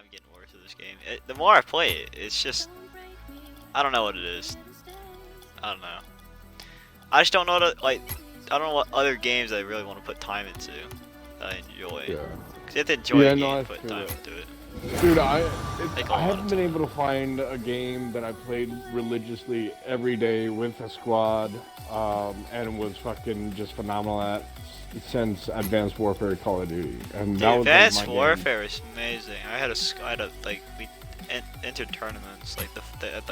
I'm getting worse at this game. The more I play it, it's just I don't know what it is. I don't know. I just don't know I don't know what other games I really want to put time into that I enjoy. Yeah. Cause you have to enjoy a game I to put feel time that. into it. Dude, Take a I lot haven't of been time. able to find a game that I played religiously every day with a squad, and was fucking just phenomenal at since Advanced Warfare Call of Duty, and that Dude, was like Advanced my game. Warfare is amazing. I had like we entered tournaments like the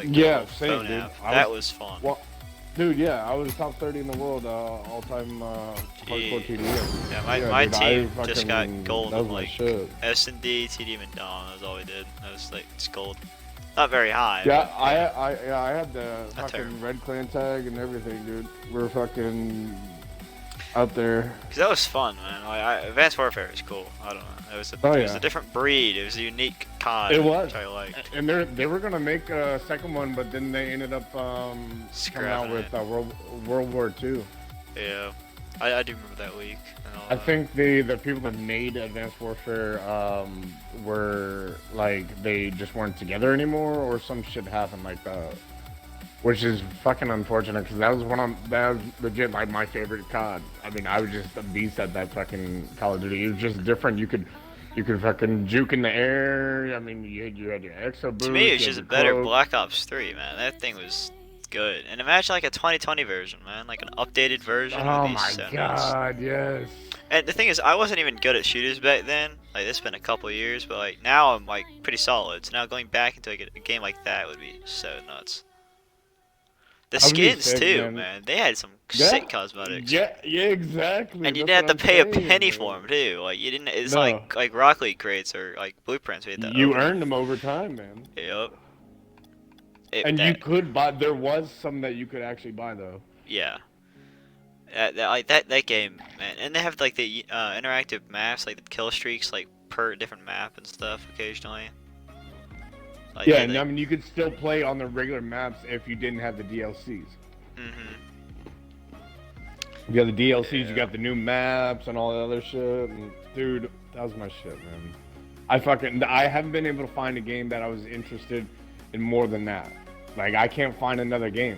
Yeah, little same, phone dude. app. That was fun. Well, dude, yeah, I was top 30 in the world, all-time hardcore Gee. TD. Yeah, Yeah, my dude, I team just got fucking gold that in was my like shit. S&D, TD, and Dawn. That was all we did. That was like it's gold. Not very high. Yeah, But, yeah. I had the Not fucking terrible. red clan tag and everything, dude. We're fucking out there. Cause that was fun, man. Advanced Warfare is cool. I don't know. It was Oh, it was yeah. a different breed. It was a unique COD. It was. Which I liked. And they were gonna make a second one, but then they ended up coming out Scrapping with it. World War II. Yeah, I do remember that week. And all I that. think the people that made Advanced Warfare were like they just weren't together anymore, or some shit happened like that, which is fucking unfortunate because that was legit like my favorite COD. I mean, I was just a beast at that fucking Call of Duty. It was just different. You could fucking juke in the air. I mean, you had your exo boost. To me, it was you had just a your better cloak. Black Ops 3, man. That thing was good. And imagine like a 2020 version, man. Like an updated version Oh would be my so nice. god, yes. And the thing is, I wasn't even good at shooters back then. Like, it's been a couple of years, but like now I'm like pretty solid. So now going back into like, a game like that would be so nuts. The I would be skins sick, too, man. man. They had some Yeah. sick cosmetics. Yeah, exactly. And you That's didn't have what to I'm pay a saying, penny man. for them too. Like you didn't. It's No. like Rock League crates or like blueprints. We had that. You earned them over time, man. Yep. And you could buy. There was some that you could actually buy though. Yeah. Like that game, man. And they have like the interactive maps, like the kill streaks, like per different map and stuff occasionally. Like, Yeah, and I mean you could still play on the regular maps if you didn't have the DLCs. Mhm. You got the DLCs, Yeah. you got the new maps and all the other shit. And, dude, that was my shit, man. I haven't been able to find a game that I was interested in more than that. Like I can't find another game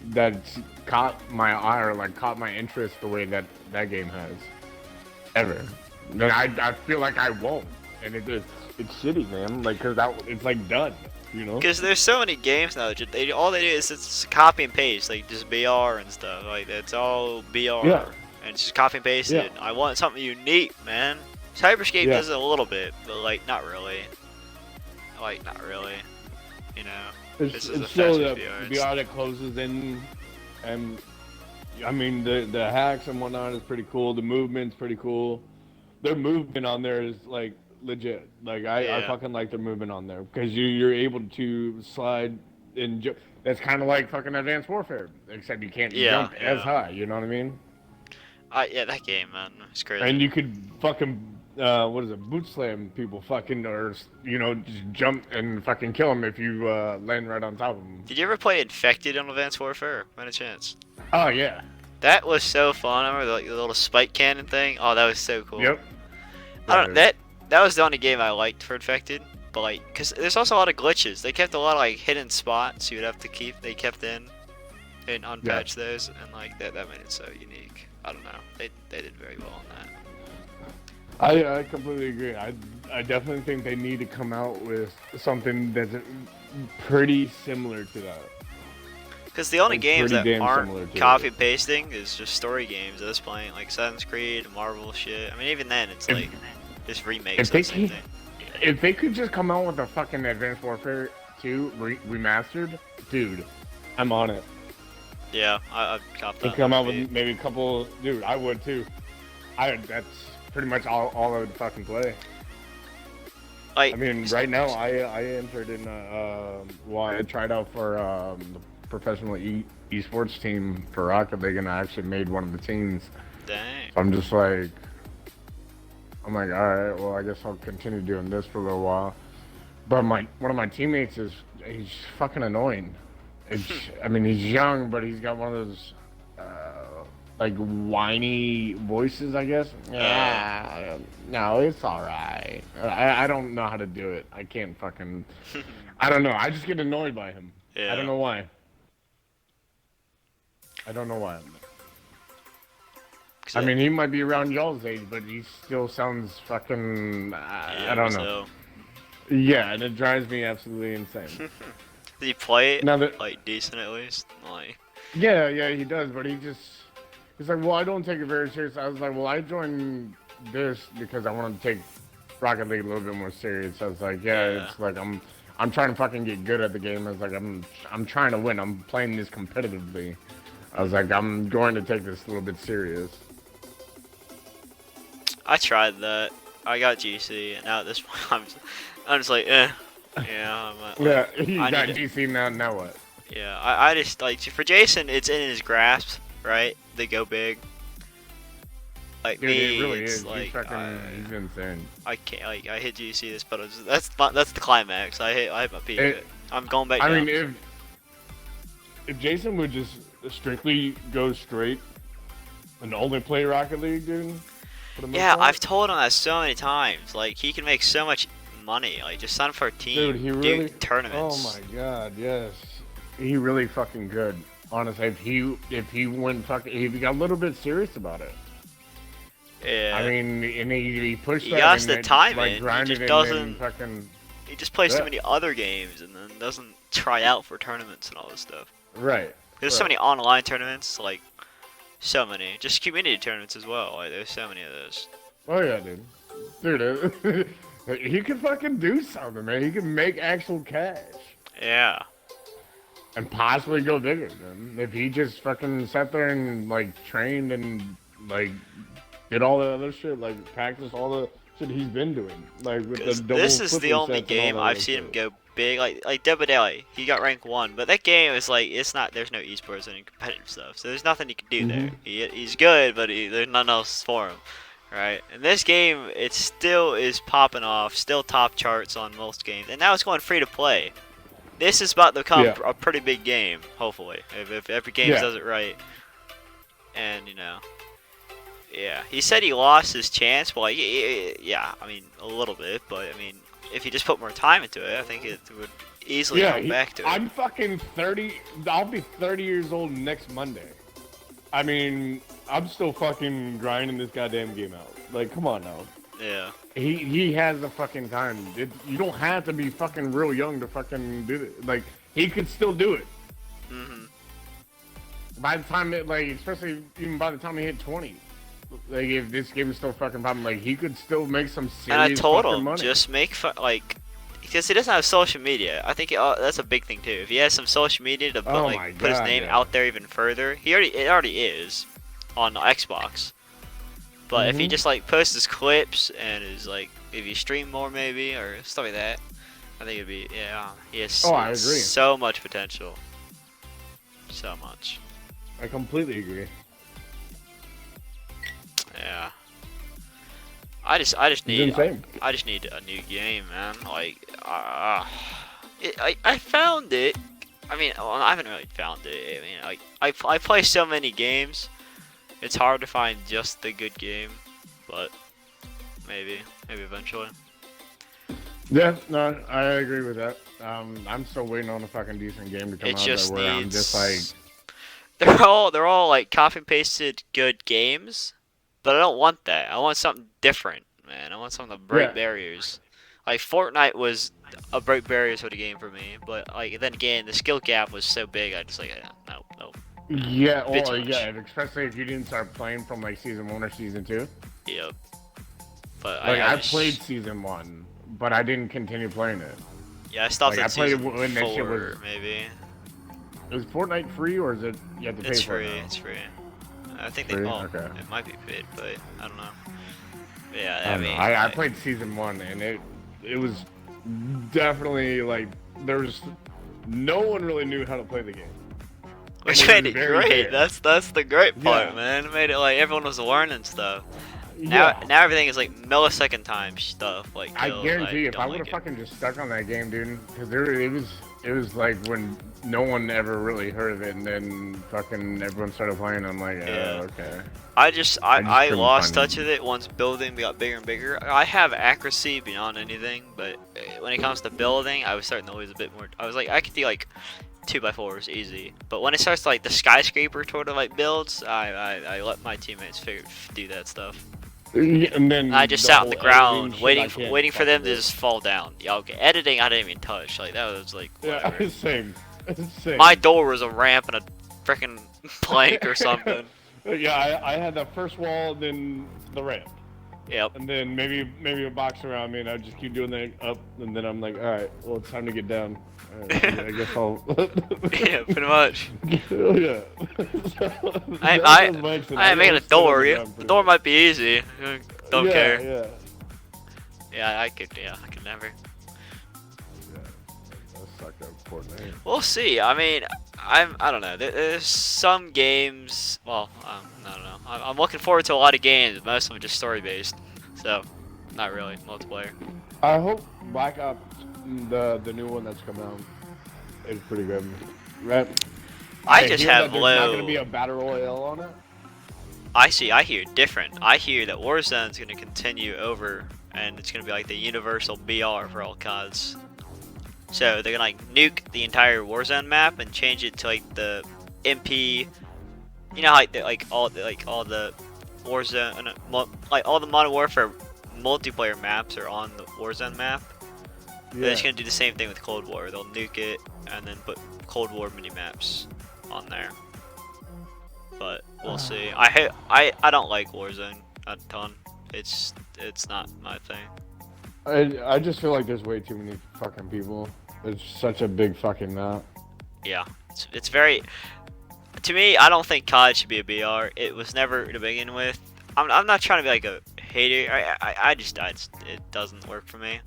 that's caught my eye or like caught my interest the way that game has. Ever. And I feel like I won't. And it's shitty, man. Like, cause it's like done, you know? Because there's so many games now that all they do is it's copy and paste, like just BR and stuff. Like it's all BR, Yeah. and it's just copy and paste Yeah. it. I want something unique, man. Cyberscape Yeah. does it a little bit, but like not really. Like not really, you know. This is a It's still fast the VR, VR that closes in, and I mean the hacks and whatnot is pretty cool. The movement's pretty cool. Their movement on there is like legit. Like I Yeah. fucking like their movement on there because you're able to slide and that's kind of like fucking Advanced Warfare, except you can't jump as high. You know what I mean? Yeah, that game, man, it's crazy. And you could fucking what is it? Boot slam people, fucking, or you know, just jump and fucking kill them if you land right on top of them. Did you ever play Infected on Advanced Warfare? By any chance? Oh yeah. That was so fun. I remember the little spike cannon thing. Oh, that was so cool. Yep. I don't that was the only game I liked for Infected, but like, cause there's also a lot of glitches. They kept a lot of like hidden spots you would have to keep. They kept in and unpatch those, and like that made it so unique. I don't know. They did very well on that. I completely agree. I definitely think they need to come out with something that's pretty similar to that. Because the only It's games pretty that damn similar aren't to copy it. pasting is just story games at this point, like Assassin's Creed, Marvel shit. I mean, even then, it's like just remakes of the same thing. If they could just come out with a fucking Advanced Warfare 2 remastered, dude, I'm on it. Yeah, I'd cop They that. come out with maybe a couple, dude, I would too. That's pretty much all I would fucking play. Like, I mean, right now I entered in I tried out for the professional esports team for Rocket League, and I actually made one of the teams. dang. So I'm just like, I'm like, all right, well, I guess I'll continue doing this for a little while. But one of my teammates he's fucking annoying. I mean, he's young, but he's got one of those like whiny voices, I guess. Yeah, no, it's all right. I don't know how to do it. I can't fucking. I don't know. I just get annoyed by him. I don't Yeah. know why. I don't know why. I mean, he might be around y'all's age, but he still sounds fucking. I don't know. So. Yeah, and it drives me absolutely insane. Did he play it Now that, like decent at least? Like. yeah, he does, but he's like, well, I don't take it very serious. I was like, well, I joined this because I wanted to take Rocket League a little bit more serious. I was like, yeah. It's like I'm trying to fucking get good at the game. I was like, I'm trying to win. I'm playing this competitively. I was like, I'm going to take this a little bit serious. I tried that. I got GC, and now at this point, I'm just like, eh. Yeah. Yeah, you got GC now. Now what? Yeah, I just like for Jason, it's in his grasp, right? They go big. Like Dude, me, it really it's is. like He's insane. I can't like I hit GC this, but that's the climax. I hit my peak. I'm going back down. I mean, if Jason would just strictly go straight and only play Rocket League, dude. Yeah, I've told him that so many times. Like he can make so much money. Like just sign for a team, dude. He really tournaments. Oh my god, yes. He really fucking good. Honestly, if he went fucking, if he got a little bit serious about it. Yeah. I mean, and he pushed. He has the time like, in. Grinded He just in doesn't. and fucking. He just plays so many other games and then doesn't try out for tournaments and all this stuff. Right. There's so many online tournaments, like so many. Just community tournaments as well. Like there's so many of those. Oh yeah, dude. He can fucking do something, man. He can make actual cash. Yeah. And possibly go bigger, man. If he just fucking sat there and like trained and like did all the other shit, like practice all the shit he's been doing, like with the double. This is the only game I've seen him go big. Like Debadeli, he got rank 1, but that game is like it's not. There's no esports and competitive stuff, so there's nothing he can do there. He's good, but there's nothing else for him. Right, in this game, it still is popping off, still top charts on most games, and now it's going free to play. This is about to become a pretty big game, hopefully, if every game does it right. And you know, yeah, he said he lost his chance. Well, yeah, I mean a little bit, but I mean, if he just put more time into it, I think it would easily come back to it. I'm fucking 30. I'll be 30 years old next Monday. I mean, I'm still fucking grinding this goddamn game out. Like, come on now. Yeah. He has the fucking time. You don't have to be fucking real young to fucking do it. Like, he could still do it. By the time especially even by the time he hit 20. Like, if this game is still fucking popping, like, he could still make some serious And I told him, money. just make because he doesn't have social media. I think that's a big thing too. If he has some social media to put his name out there even further, it already is on Xbox. But if he just posts his clips and is if you stream more maybe or stuff like that, I think it'd be he has I agree. so much potential. So much. I completely agree. Yeah. I just need a new game, man. I found it. I mean, I haven't really found it. I mean, I play so many games. It's hard to find just the good game, but maybe eventually. Yeah, no, I agree with that. I'm still waiting on a fucking decent game to come out. I'm just like, they're all copy and pasted good games. But I don't want that. I want something different, man. I want something to break barriers. Like Fortnite was a break barriers for the game for me, but then again, the skill gap was so big. I just no. Yeah, especially if you didn't start playing from season 1 or season 2. Yep. But I played season 1, but I didn't continue playing it. Yeah, I stopped at season 4, when that shit was, maybe. Is Fortnite free or is it you have to pay for it? It's free. I think it might be paid, but I don't know. Yeah, I played season 1 and it was definitely there's no one really knew how to play the game. Which made it great. That's the great part, man. It made it everyone was learning stuff. Now everything is like millisecond time stuff. Like I kills. guarantee you, if I don't would like have it. fucking just stuck on that game, dude, because it was like when no one ever really heard of it, and then fucking everyone started playing. I'm like, Yeah. okay. I couldn't lost find touch with it once building got bigger and bigger. I have accuracy beyond anything, but when it comes to building, I was starting to lose a bit more. I was like, I could do like 2x4s easy, but when it starts to, like the skyscraper sort of like builds, I let my teammates do that stuff. Yeah, and then I just sat on the whole ground editing shit, I can't waiting for them fucking to do. just fall down. Yeah, okay. Editing I didn't even touch. Like that was like whatever. Yeah, same. Same. My door was a ramp and a freaking plank or something. Yeah, I had the first wall, then the ramp, Yep. and then maybe a box around me, and I just keep doing that up, and then I'm like, all right, well, it's time to get down. All right, I guess I'll. Yeah, pretty much. Yeah. I ain't making a door. The door might be easy. Don't care. Yeah. Yeah, I could never. I suck at Fortnite. We'll see. I mean, I don't know. There's some games. Well, I don't know. I'm looking forward to a lot of games. Most of them just story based, so not really multiplayer. I hope Black Ops, the new one that's coming out, is pretty good. Right? I just hear have that there's not low. gonna be a battle royale on it. I hear different. I hear that Warzone's gonna continue over, and it's gonna be like the universal BR for all CODs. So they're gonna like nuke the entire Warzone map and change it to like the MP. You know, like all the Warzone, like all the Modern Warfare multiplayer maps are on the Warzone map. Yeah. They're just gonna do the same thing with Cold War. They'll nuke it and then put Cold War mini maps on there. But we'll see. I don't like Warzone a ton. It's not my thing. I just feel like there's way too many fucking people. It's such a big fucking map. Yeah, it's very. To me, I don't think COD should be a BR. It was never to begin with. I'm not trying to be like a hater. I just it doesn't work for me.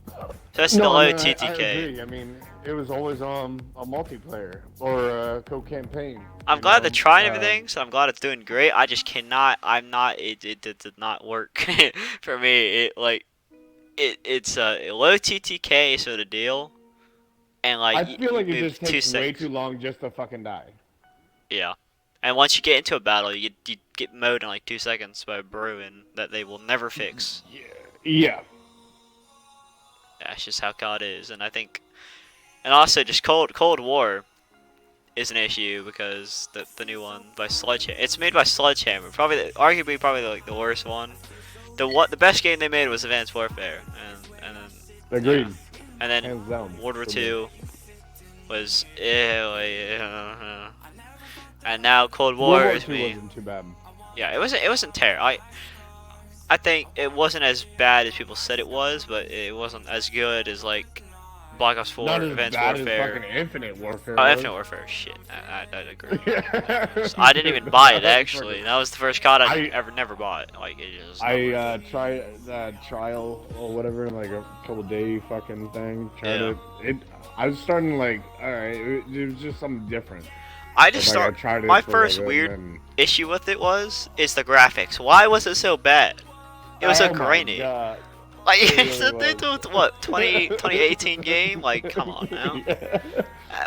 Especially the low TTK. I agree. I mean, it was always a multiplayer or a co-campaign. I'm glad they're trying everything, so I'm glad it's doing great. I just cannot. It did not work for me. It's a low TTK sort of deal, and like I feel like it move just takes 2 way seconds. too long just to fucking die. Yeah, and once you get into a battle, you get mowed in like 2 seconds by a Bruin that they will never fix. Yeah. That's just how COD is, and I think, and also just Cold War is an issue because the new one by Sledgehammer. It's made by Sledgehammer, arguably like the worst one. The best game they made was Advanced Warfare, and then Agreed. yeah. And then Hands down. World War II was and now Cold War World War is II me. wasn't too bad. Yeah, it wasn't terrible. I think it wasn't as bad as people said it was, but it wasn't as good as like Black Ops 4, Not as Advanced bad Warfare. as fucking Infinite Warfare. Oh, was. Infinite Warfare, shit. I agree. I didn't even buy it actually. That was the first COD I never bought. Like it just. I tried that trial or whatever, like a couple day fucking thing. I was starting like, all right, it was just something different. I just Like, started. My first weird issue with it is the graphics. Why was it so bad? It was so grainy. Like it's what 2018 game? Like come on now. Yeah.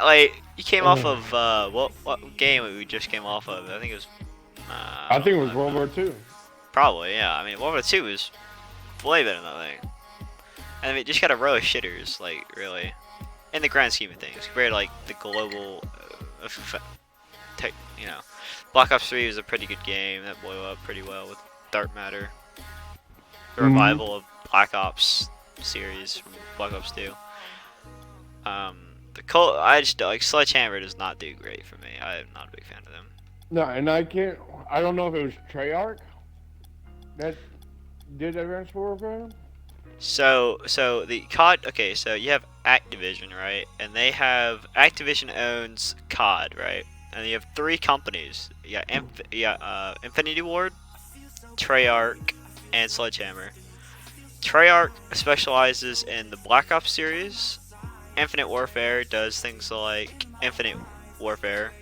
Like you came off of what game we just came off of? I think it was. I think it was World War II. Probably, yeah. I mean, World War II was way better than that thing. And I mean, just got a row of shitters, like really, in the grand scheme of things, compared to like the global, you know, Black Ops 3 was a pretty good game that blew up pretty well with Dark Matter, the revival of Black Ops series from Black Ops 2. I just like Sledgehammer does not do great for me. I'm not a big fan of them. No, and I don't know if it was Treyarch that did Advanced Warfare. So the COD. Okay, so you have Activision, right? And Activision owns COD, right? And you have 3 companies. You got Infinity Ward, Treyarch, and Sledgehammer. Treyarch specializes in the Black Ops series. Infinite Warfare does things like Infinite Warfare.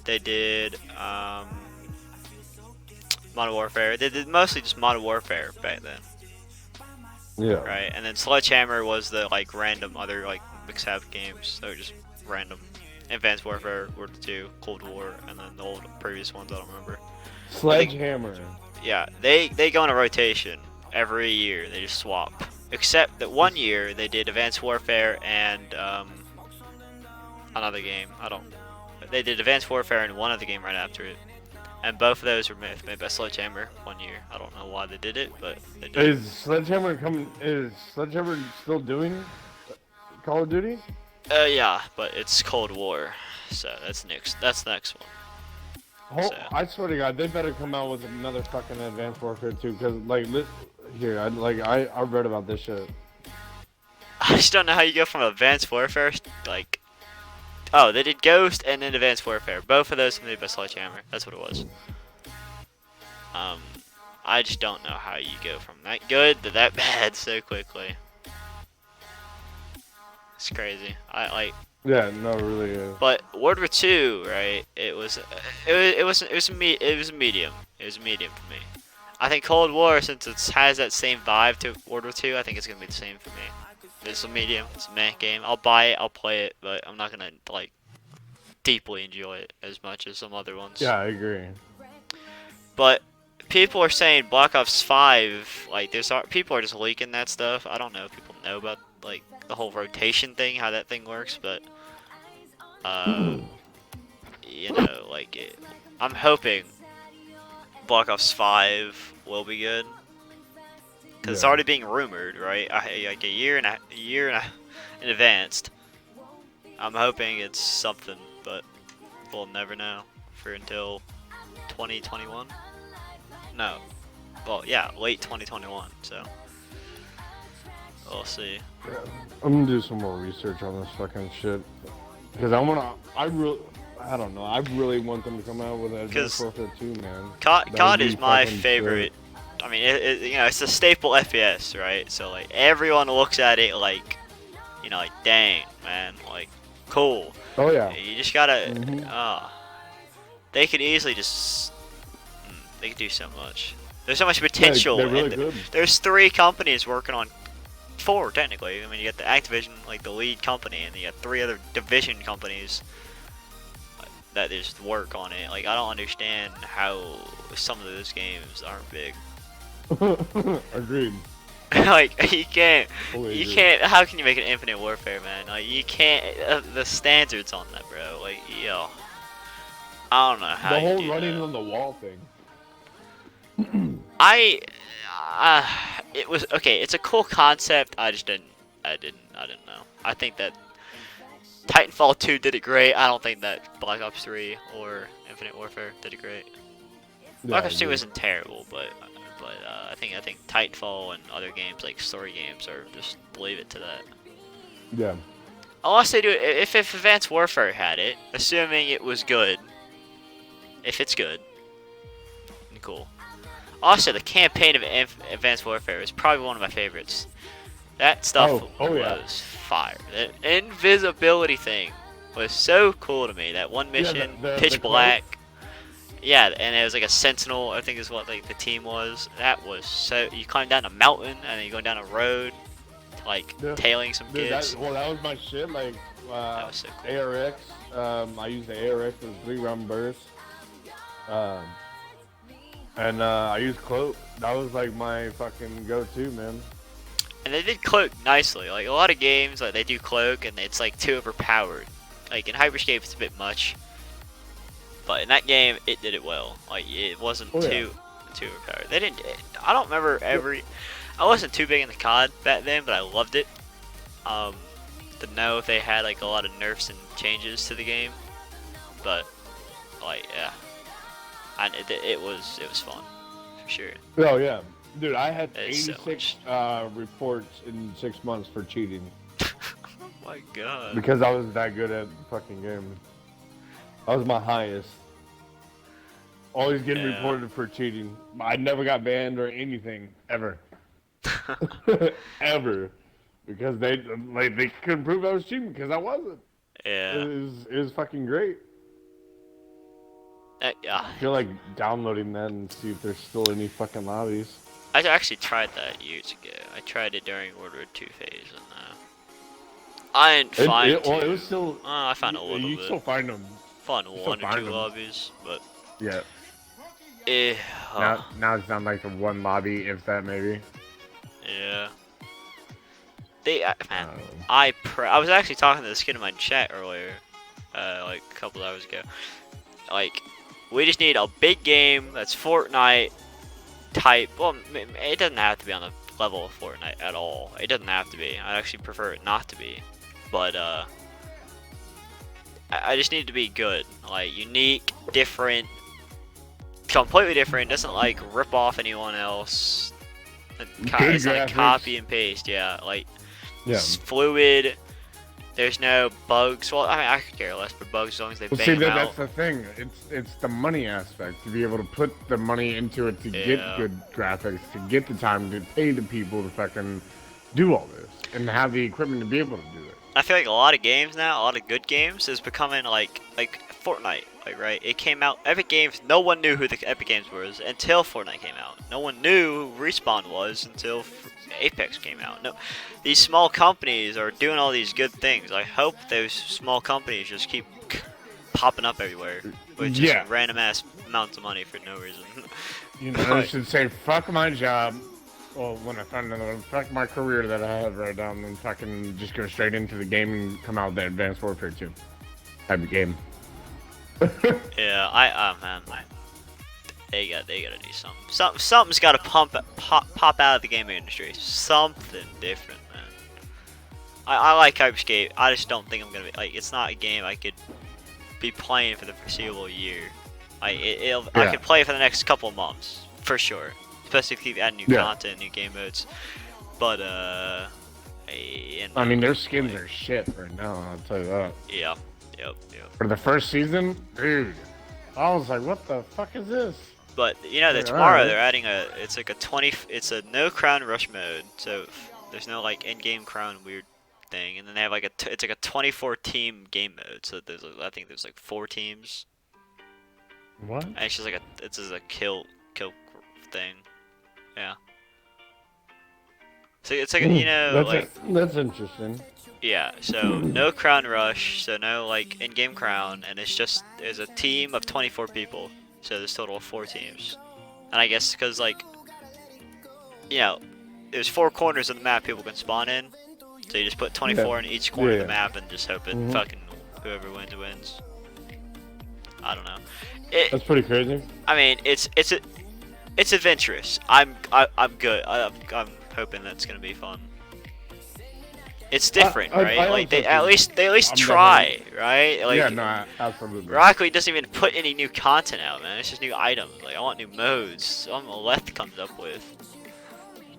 They did Modern Warfare. They did mostly just Modern Warfare back then, Yeah. right? And then Sledgehammer was the like random other like mixed up games. They were just random. Advanced Warfare, World War II, Cold War, and then the old previous ones I don't remember. Sledgehammer. Yeah, they go in a rotation every year. They just swap. Except that one year they did Advanced Warfare and another game. I don't. They did Advanced Warfare and one other game right after it, and both of those were made by Sledgehammer one year. I don't know why they did it, but they did. Is Sledgehammer still doing Call of Duty? Yeah, but it's Cold War, so that's next. That's the next one. So. I swear to God, they better come out with another fucking Advanced Warfare 2, because like here, I read about this shit. I just don't know how you go from Advanced Warfare like. Oh, they did Ghost and then Advanced Warfare. Both of those made by Sledgehammer. That's what it was. I just don't know how you go from that good to that bad so quickly. It's crazy. Yeah, no, really is. But World War II, right? It was a medium. It was a medium for me. I think Cold War, since it has that same vibe to World War II, I think it's gonna be the same for me. It's a medium. It's a meh game. I'll buy it. I'll play it, but I'm not gonna like deeply enjoy it as much as some other ones. Yeah, I agree. But people are saying Black Ops 5. Like, people are just leaking that stuff. I don't know if people know about like the whole rotation thing, how that thing works, but you know, like I'm hoping Black Ops 5 will be good. Because it's already being rumored, right? Like a year and in advance. I'm hoping it's something, but we'll never know until 2021. No, well, yeah, late 2021. So we'll see. Yeah, I'm gonna do some more research on this fucking shit, because I don't know. I really want them to come out with Advanced Warfare 2, man. COD is my favorite. Shit. I mean, you know, it's a staple FPS, right? So like everyone looks at it like, you know, like dang, man, like cool. Oh yeah. You just gotta. They could easily just. They could do so much. There's so much potential. Yeah, they're really good. There's 3 companies working on 4 technically. I mean, you got the Activision, like the lead company, and you got 3 other division companies that just work on it. Like I don't understand how some of those games aren't big. Agreed. Like you can't. How can you make an Infinite Warfare, man? Like you can't. The standards on that, bro. Like yo, I don't know how. The whole running on the wall thing. It was okay. It's a cool concept. I didn't know. I think that Titanfall 2 did it great. I don't think that Black Ops 3 or Infinite Warfare did it great. Black Ops 2 isn't terrible, but I think Titanfall and other games like story games are just leave it to that. Yeah. Unless they do it, if Advanced Warfare had it, assuming it was good. If it's good, cool. Also, the campaign of Advanced Warfare is probably one of my favorites. That stuff was fire. The invisibility thing was so cool to me. That one mission, pitch black. Yeah, and it was like a sentinel, I think is what like the team was. That was so. You climb down a mountain and then you go down a road, to, like tailing some kids. That was my shit. Like that was so cool. ARX. I used the ARX for the 3-round burst. And I used Cloak. That was like my fucking go-to, man. And they did Cloak nicely. Like a lot of games, like they do Cloak and it's like too overpowered. Like in Hyperscape, it's a bit much. But in that game, it did it well. Like it wasn't too overpowered. They didn't. I don't remember I wasn't too big in the COD back then, but I loved it. To know if they had like a lot of nerfs and changes to the game, but like yeah, it was fun for sure. Oh yeah, dude, I had It's 86 reports in 6 months for cheating. Oh my god. Because I was that good at the fucking game. That was my highest. Always getting reported for cheating. I never got banned or anything ever. Ever. Because they couldn't prove I was cheating because I wasn't. Yeah. It was fucking great. Yeah. I feel like downloading that and see if there's still any fucking lobbies. I actually tried that years ago. I tried it during World War II phase, and I didn't find It was still. I found a little You bit. still find them. Fun one or two lobbies, but yeah. Eh, Now it's down like to one lobby, if that maybe. Yeah. Man, I was actually talking to this kid in my chat earlier, like a couple hours ago. Like, we just need a big game that's Fortnite type. Well, it doesn't have to be on the level of Fortnite at all. It doesn't have to be. I actually prefer it not to be. But I just need it to be good, like unique, different, completely different. Doesn't like rip off anyone else. It's like copy and paste. Yeah, like it's fluid. There's no bugs. Well, I mean, I could care less for bugs as long as they bang them out. That's the thing. It's the money aspect, to be able to put the money into it to get good graphics, to get the time to pay the people to fucking do all this, and have the equipment to be able to do it. I feel like a lot of games now, a lot of good games, is becoming like Fortnite. Like, right? It came out, Epic Games, no one knew who the Epic Games was until Fortnite came out. No one knew who Respawn was until Apex came out. No, these small companies are doing all these good things. I hope those small companies just keep popping up everywhere with just random ass amounts of money for no reason. You know, I should say, fuck my job. Well, when I find another one, fuck my career that I have right now, and then fucking just go straight into the game and come out with the Advanced Warfare 2 type of game. Yeah, man, they gotta do something. Something's gotta pop out of the gaming industry. Something different, man. I like Hyperscape. I just don't think I'm gonna be like. It's not a game I could be playing for the foreseeable year. I could play it for the next couple of months for sure. Especially if you keep adding new content, new game modes. But I mean, their skins are shit right now. I'll tell you that. Yeah. Yep. For the first season, dude, I was like, what the fuck is this? But you know that tomorrow they're adding it's a no crown rush mode, so there's no like in-game crown weird thing, and then they have like it's like a 24 team game mode, so I think there's like 4 teams. What? And it's just like it's just a kill thing, yeah. So it's like you know that's interesting. Yeah, so no crown rush, so no like in-game crown, and there's a team of 24 people, so there's a total of 4 teams. And I guess because like, you know, there's 4 corners of the map people can spawn in, so you just put 24 in each corner of the map and just hope it fucking whoever wins. I don't know. That's pretty crazy. I mean, it's adventurous. I'm good. I'm hoping that's gonna be fun. It's different, right? Like they at least try, right? Like, yeah, no, absolutely. Rocket League doesn't even put any new content out, man. It's just new items. Like I want new modes. Something Leth comes up with.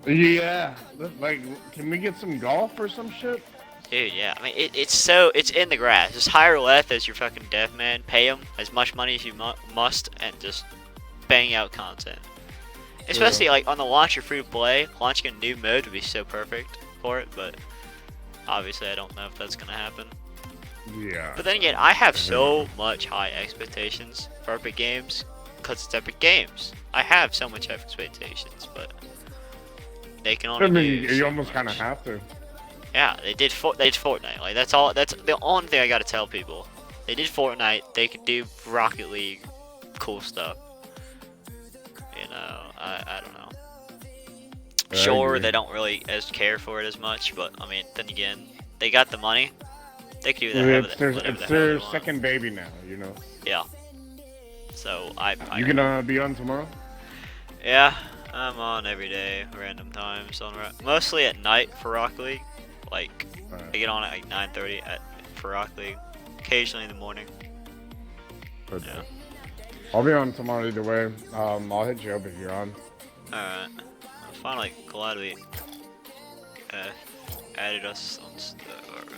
Yeah, like can we get some golf or some shit? Dude, yeah. I mean, it's in the grass. Just hire Leth as your fucking dev man. Pay him as much money as you must, and just bang out content. Especially like on the launcher free to play, launching a new mode would be so perfect for it, but. Obviously, I don't know if that's gonna happen. Yeah. But then again, I have so much high expectations for Epic Games because it's Epic Games. I have so much expectations, but they can only. I mean, you almost kind of have to. Yeah, they did Fortnite. Like that's all. That's the only thing I gotta tell people. They did Fortnite. They could do Rocket League, cool stuff. You know, I don't know. Sure, they don't really care for it as much, but I mean, then again, they got the money. They could do that. It's their second baby now, you know. Yeah. So You gonna be on tomorrow? Yeah, I'm on every day, random times mostly at night for Rocket League. Like I get on at like 9:30 for Rocket League. Occasionally in the morning. Okay. Yeah. I'll be on tomorrow either way. I'll hit you up if you're on. All right. I'm finally glad we added us on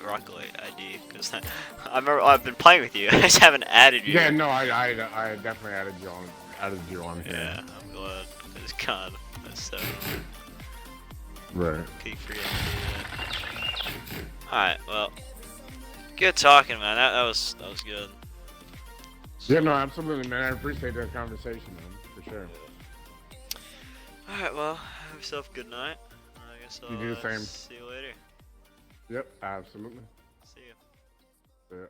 Rocket League ID because I remember I've been playing with you. I just haven't added you. Yeah, no, I definitely added you on. Yeah, I'm glad. Because God, that's so. Right. Keep forgetting to do that. All right, well, good talking, man. That was good. Yeah, no, absolutely, man. I appreciate that conversation, man, for sure. Alright, well, have yourself a good night. I guess You do the I'll same. see you later. Yep, absolutely. See you. Yeah.